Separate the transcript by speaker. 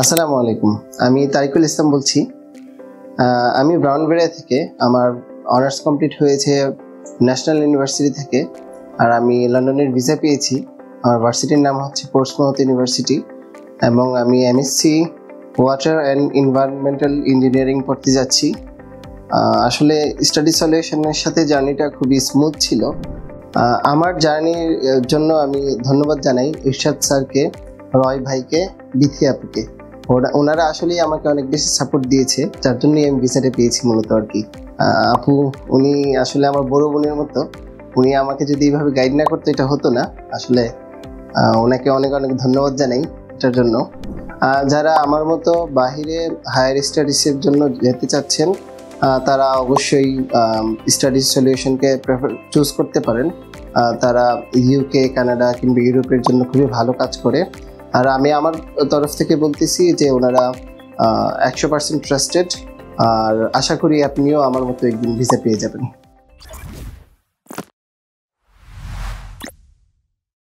Speaker 1: আসসালামু আলাইকুম। আমি তারিকুল ইসলাম বলছি। আমি ব্রাউনবেরিয়া থেকে। আমার অনার্স কমপ্লিট হয়েছে ন্যাশনাল ইউনিভার্সিটি থেকে। আর আমি লন্ডনের ভিসা পেয়েছি। আমার ভার্সিটির নাম হচ্ছে পোর্টসমাউথ ইউনিভার্সিটি এবং আমি MSc water and environmental engineering পড়তে যাচ্ছি। আসলে স্টাডি সলিউশনের সাথে জার্নিটা খুবই স্মুথ ছিল। আমার জার্নির জন্য আমি ধন্যবাদ জানাই ইরশাদ স্যারকে, রয় ভাইকে, বিথি আপুকে। ওনারা আসলেই আমাকে অনেক বেশি সাপোর্ট দিয়েছে, যার জন্যই আমি ভিসাটা পেয়েছি মূলত আর কি। আপু উনি আসলে আমার বড় বোনের মতো। উনি আমাকে যদি এইভাবে গাইড না করতো এটা হতো না আসলে। ওনাকে অনেক অনেক ধন্যবাদ জানাই এটার জন্য। যারা আমার মতো বাহিরে হায়ার স্টাডিজের জন্য যেতে চাচ্ছেন তারা অবশ্যই স্টাডি সলিউশনকে চুজ করতে পারেন। তারা ইউকে, কানাডা কিংবা ইউরোপের জন্য খুবই ভালো কাজ করে। আর আমি আমার তরফ থেকে বলতেছি যে ওনারা 100% ট্রাস্টেড। আর আশা করি আপনিও আমার মতো একদিন ভিসা পেয়ে যাবেন।